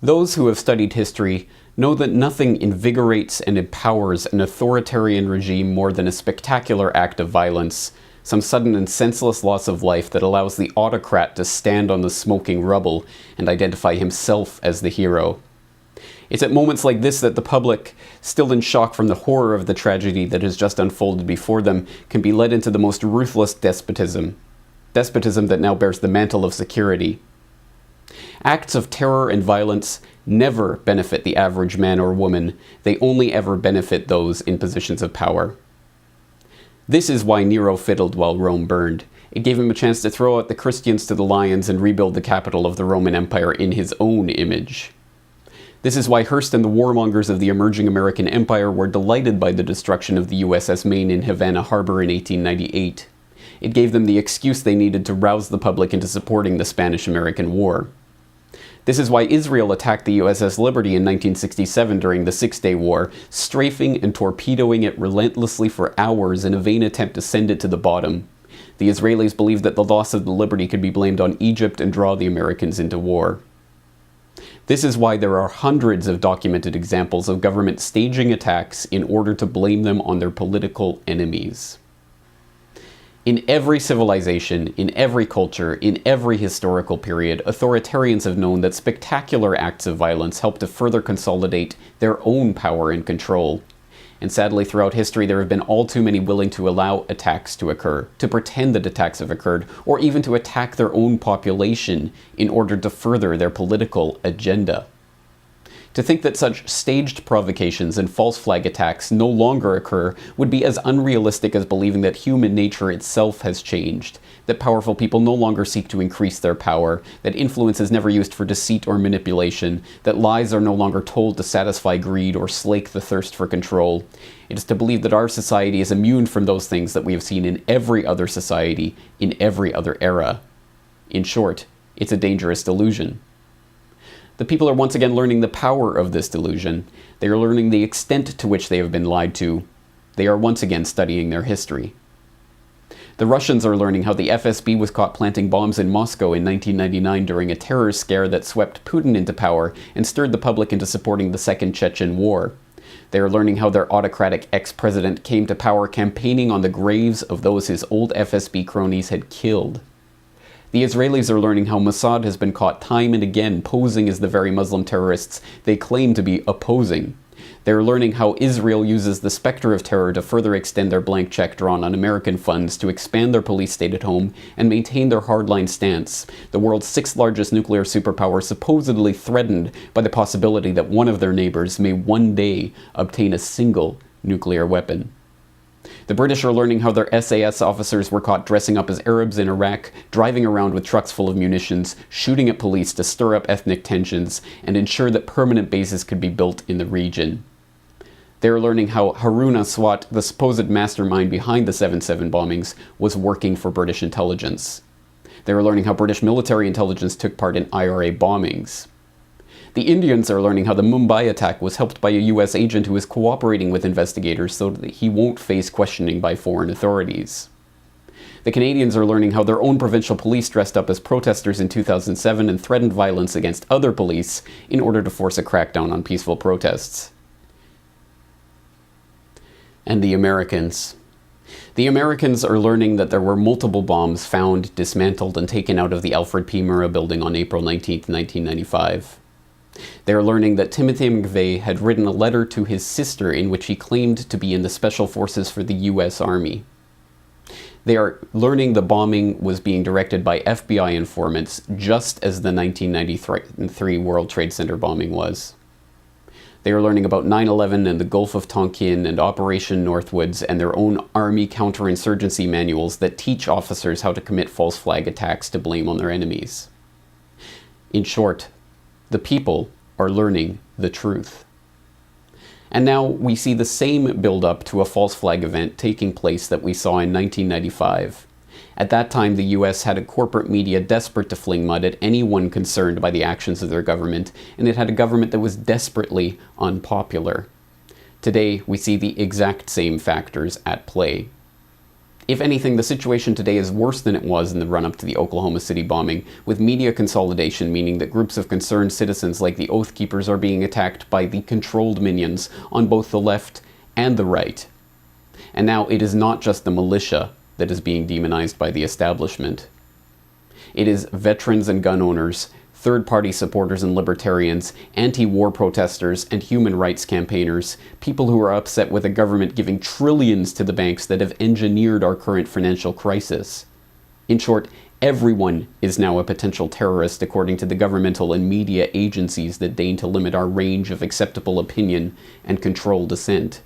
Those who have studied history know that nothing invigorates and empowers an authoritarian regime more than a spectacular act of violence, some sudden and senseless loss of life that allows the autocrat to stand on the smoking rubble and identify himself as the hero. It's at moments like this that the public, still in shock from the horror of the tragedy that has just unfolded before them, can be led into the most ruthless despotism. Despotism that now bears the mantle of security. Acts of terror and violence never benefit the average man or woman. They only ever benefit those in positions of power. This is why Nero fiddled while Rome burned. It gave him a chance to throw out the Christians to the lions and rebuild the capital of the Roman Empire in his own image. This is why Hearst and the warmongers of the emerging American Empire were delighted by the destruction of the USS Maine in Havana Harbor in 1898. It gave them the excuse they needed to rouse the public into supporting the Spanish-American War. This is why Israel attacked the USS Liberty in 1967 during the Six-Day War, strafing and torpedoing it relentlessly for hours in a vain attempt to send it to the bottom. The Israelis believed that the loss of the Liberty could be blamed on Egypt and draw the Americans into war. This is why there are hundreds of documented examples of government staging attacks in order to blame them on their political enemies. In every civilization, in every culture, in every historical period, authoritarians have known that spectacular acts of violence help to further consolidate their own power and control. And sadly, throughout history, there have been all too many willing to allow attacks to occur, to pretend that attacks have occurred, or even to attack their own population in order to further their political agenda. To think that such staged provocations and false flag attacks no longer occur would be as unrealistic as believing that human nature itself has changed, that powerful people no longer seek to increase their power, that influence is never used for deceit or manipulation, that lies are no longer told to satisfy greed or slake the thirst for control. It is to believe that our society is immune from those things that we have seen in every other society, in every other era. In short, it's a dangerous delusion. The people are once again learning the power of this delusion. They are learning the extent to which they have been lied to. They are once again studying their history. The Russians are learning how the FSB was caught planting bombs in Moscow in 1999 during a terror scare that swept Putin into power and stirred the public into supporting the Second Chechen War. They are learning how their autocratic ex-president came to power campaigning on the graves of those his old FSB cronies had killed. The Israelis are learning how Mossad has been caught time and again posing as the very Muslim terrorists they claim to be opposing. They are learning how Israel uses the specter of terror to further extend their blank check drawn on American funds to expand their police state at home and maintain their hardline stance, the world's sixth largest nuclear superpower supposedly threatened by the possibility that one of their neighbors may one day obtain a single nuclear weapon. The British are learning how their SAS officers were caught dressing up as Arabs in Iraq, driving around with trucks full of munitions, shooting at police to stir up ethnic tensions, and ensure that permanent bases could be built in the region. They are learning how Harun Aswat, the supposed mastermind behind the 7/7 bombings, was working for British intelligence. They are learning how British military intelligence took part in IRA bombings. The Indians are learning how the Mumbai attack was helped by a US agent who is cooperating with investigators so that he won't face questioning by foreign authorities. The Canadians are learning how their own provincial police dressed up as protesters in 2007 and threatened violence against other police in order to force a crackdown on peaceful protests. And the Americans. The Americans are learning that there were multiple bombs found, dismantled, and taken out of the Alfred P. Murrah building on April 19, 1995. They are learning that Timothy McVeigh had written a letter to his sister in which he claimed to be in the Special Forces for the US Army. They are learning the bombing was being directed by FBI informants, just as the 1993 World Trade Center bombing was. They are learning about 9/11 and the Gulf of Tonkin and Operation Northwoods and their own Army counterinsurgency manuals that teach officers how to commit false flag attacks to blame on their enemies. In short, the people are learning the truth. And now we see the same build-up to a false flag event taking place that we saw in 1995. At that time, the US had a corporate media desperate to fling mud at anyone concerned by the actions of their government, and it had a government that was desperately unpopular. Today, we see the exact same factors at play. If anything, the situation today is worse than it was in the run-up to the Oklahoma City bombing, with media consolidation meaning that groups of concerned citizens like the Oath Keepers are being attacked by the controlled minions on both the left and the right. And now it is not just the militia that is being demonized by the establishment. It is veterans and gun owners, third-party supporters and libertarians, anti-war protesters and human rights campaigners, people who are upset with a government giving trillions to the banks that have engineered our current financial crisis. In short, everyone is now a potential terrorist according to the governmental and media agencies that deign to limit our range of acceptable opinion and control dissent.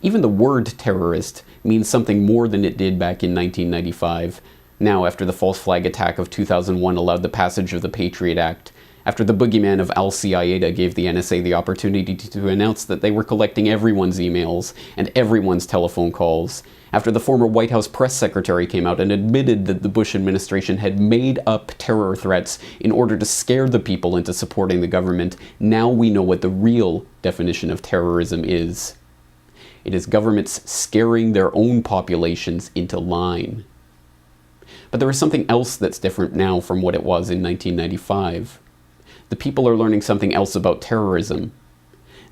Even the word terrorist means something more than it did back in 1995, now after the false flag attack of 2001 allowed the passage of the Patriot Act, after the boogeyman of Al-Qaeda gave the NSA the opportunity to announce that they were collecting everyone's emails and everyone's telephone calls, after the former White House press secretary came out and admitted that the Bush administration had made up terror threats in order to scare the people into supporting the government, now we know what the real definition of terrorism is. It is governments scaring their own populations into line. But there is something else that's different now from what it was in 1995. The people are learning something else about terrorism.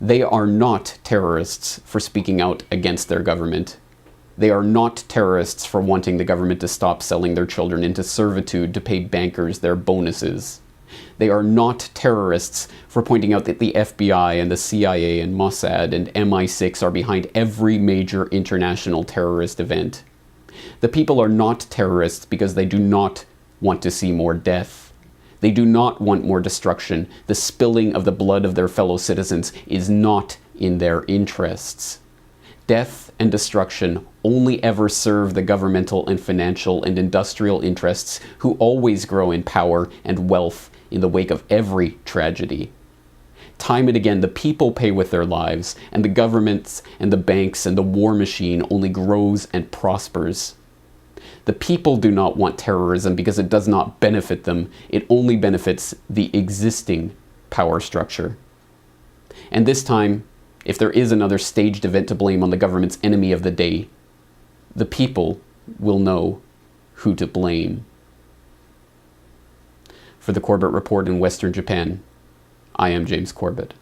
They are not terrorists for speaking out against their government. They are not terrorists for wanting the government to stop selling their children into servitude to pay bankers their bonuses. They are not terrorists for pointing out that the FBI and the CIA and Mossad and MI6 are behind every major international terrorist event. The people are not terrorists because they do not want to see more death. They do not want more destruction. The spilling of the blood of their fellow citizens is not in their interests. Death and destruction only ever serve the governmental and financial and industrial interests who always grow in power and wealth in the wake of every tragedy. Time and again, the people pay with their lives, and the governments and the banks and the war machine only grows and prospers. The people do not want terrorism because it does not benefit them. It only benefits the existing power structure. And this time, if there is another staged event to blame on the government's enemy of the day, the people will know who to blame. For the Corbett Report in Western Japan, I am James Corbett.